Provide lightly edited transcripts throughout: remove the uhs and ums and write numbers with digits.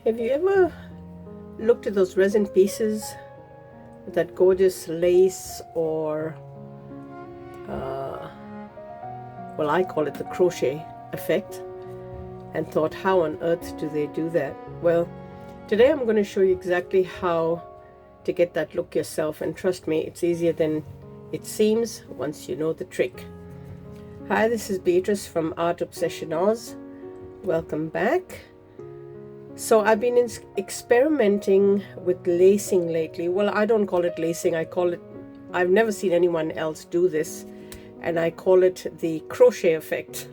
Have you ever looked at those resin pieces with that gorgeous lace, or well, I call it the crochet effect, and thought, how on earth do they do that? Well, today I'm going to show you exactly how to get that look yourself, and trust me, it's easier than it seems once you know the trick. Hi, this is Beatrice from Art Obsession Oz. Welcome back. So I've been experimenting with lacing lately. Well, I don't call it lacing, I've never seen anyone else do this, and I call it the crochet effect.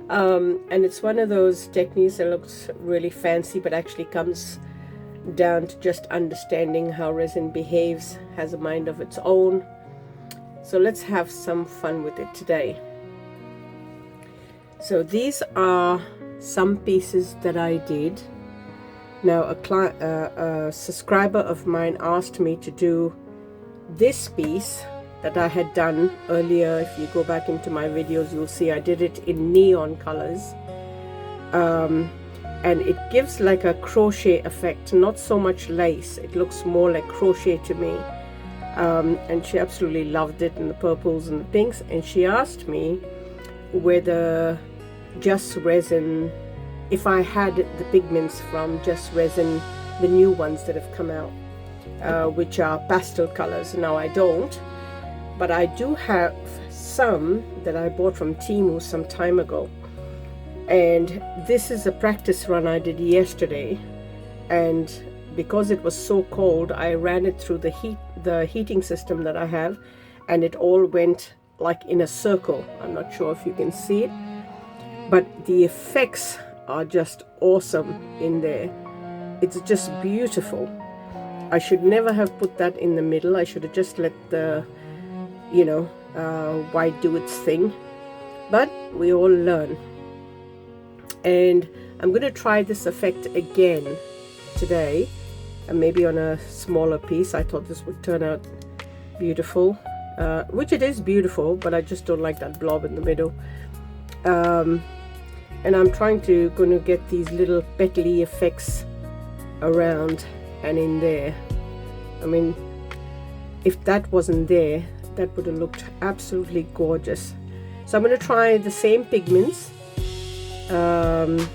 And it's one of those techniques that looks really fancy, but actually comes down to just understanding how resin behaves, has a mind of its own. So let's have some fun with it today. So these are some pieces that I did. Now a subscriber of mine asked me to do this piece that I had done earlier. If you go back into my videos, you'll see I did it in neon colors, and it gives like a crochet effect, not so much lace. It looks more like crochet to me, and she absolutely loved it, and the purples and the pinks, and she asked me whether Just Resin, if I had the pigments from Just Resin, the new ones that have come out, which are pastel colors. Now I don't, but I do have some that I bought from Temu some time ago, and this is a practice run I did yesterday, and because it was so cold, I ran it through the heating system that I have, and it all went like in a circle. I'm not sure if you can see it, but the effects are just awesome in there. It's just beautiful. I should never have put that in the middle. I should have just let the white do its thing, but we all learn. And I'm going to try this effect again today, and maybe on a smaller piece. I thought this would turn out beautiful, which it is beautiful, but I just don't like that blob in the middle. And I'm going to get these little petally effects around and in there. I mean, if that wasn't there, that would have looked absolutely gorgeous. So I'm going to try the same pigments, and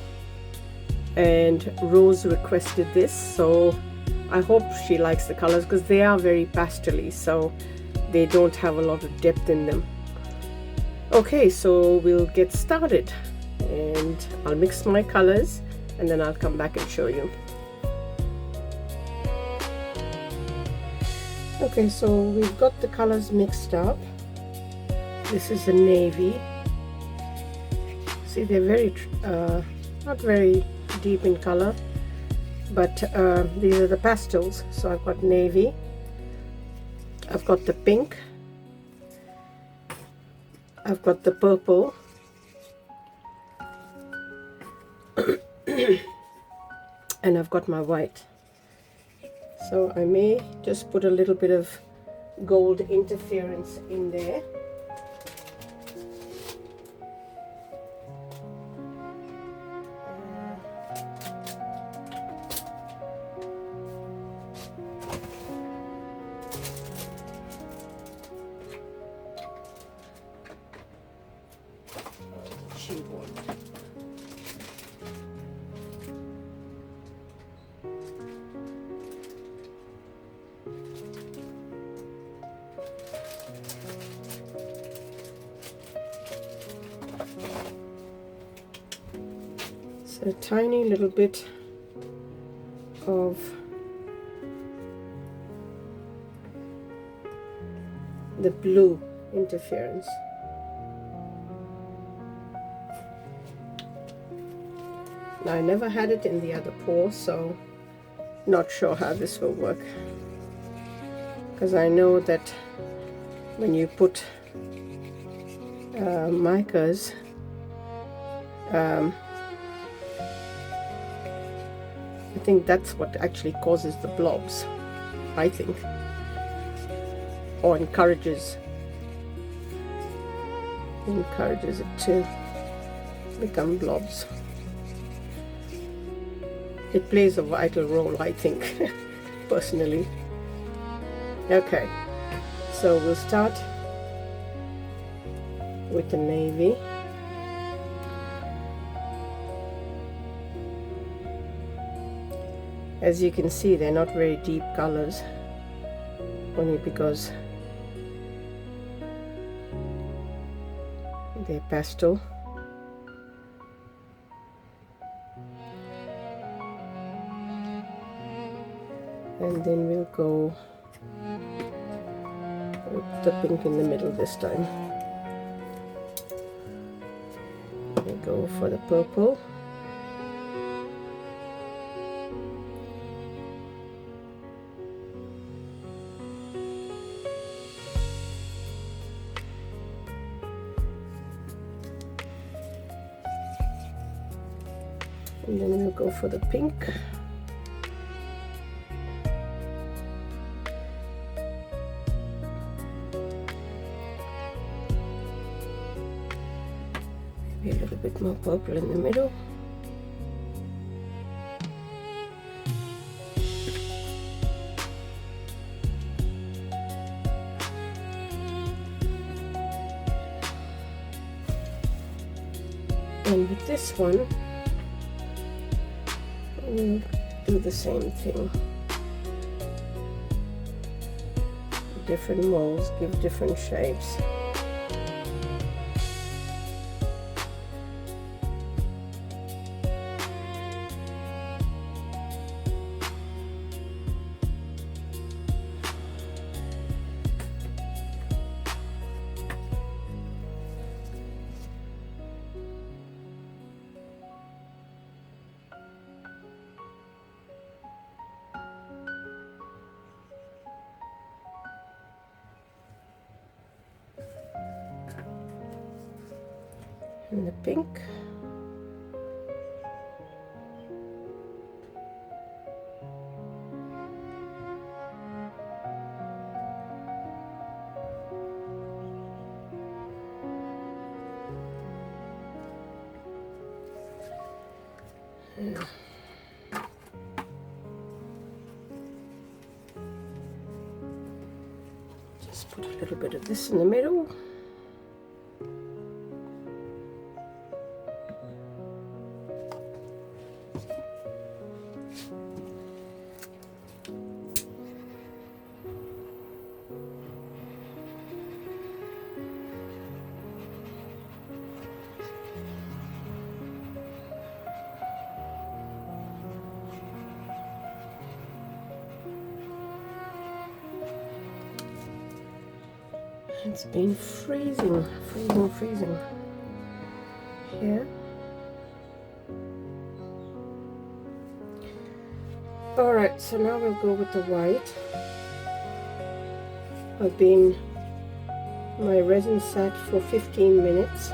Rose requested this, so I hope she likes the colors, because they are very pastel-y, so they don't have a lot of depth in them. Okay, so we'll get started, and I'll mix my colors, and then I'll come back and show you. Okay, so we've got the colors mixed up. This is the navy. See, they're very not very deep in color, but these are the pastels. So I've got navy, I've got the pink, I've got the purple, and I've got my white. So I may just put a little bit of gold interference in there. A tiny little bit of the blue interference. Now, I never had it in the other pour, so not sure how this will work, because I know that when you put micas, I think that's what actually causes the blobs, I think, or encourages it to become blobs. It plays a vital role, I think, personally. Okay, so we'll start with the navy. As you can see, they're not very deep colors, only because they're pastel. And then we'll go with the pink in the middle this time. We go for the purple. And then we'll go for the pink. Maybe a little bit more purple in the middle. And with this one, we'll do the same thing. Different molds give different shapes. And the pink. Just put a little bit of this in the middle. It's been freezing here. Alright, so now we'll go with the white. I've been, my resin sat for 15 minutes.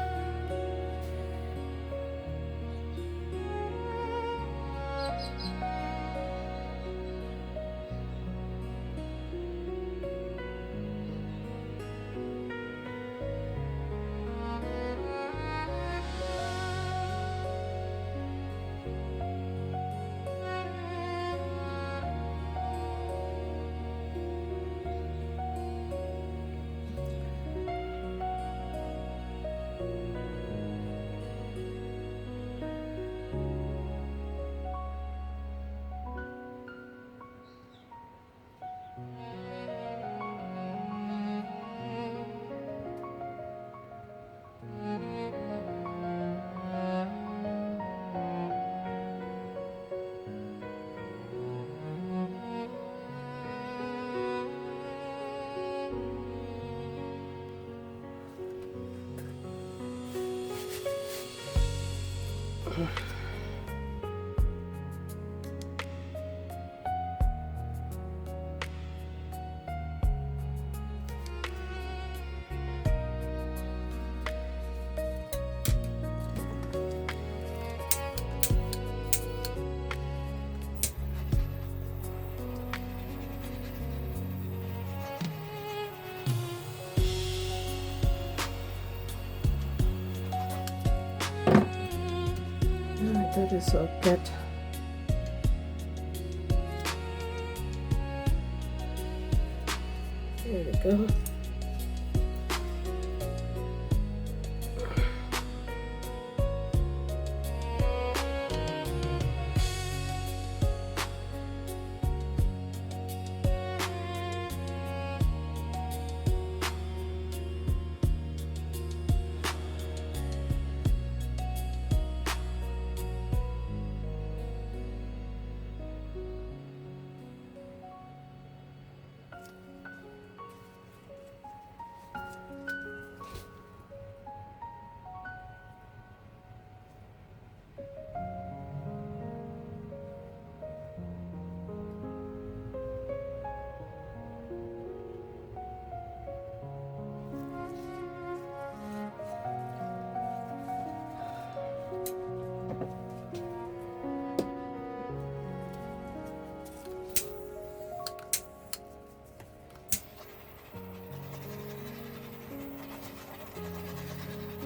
That is our cat There we go.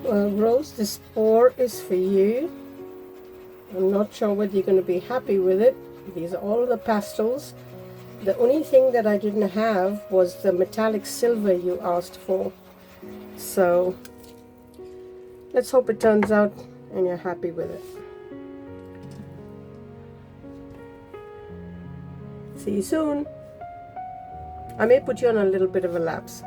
Well, Rose, this pour is for you. I'm not sure whether you're going to be happy with it. These are all the pastels. The only thing that I didn't have was the metallic silver you asked for. So let's hope it turns out and you're happy with it. See you soon. I may put you on a little bit of a lapse.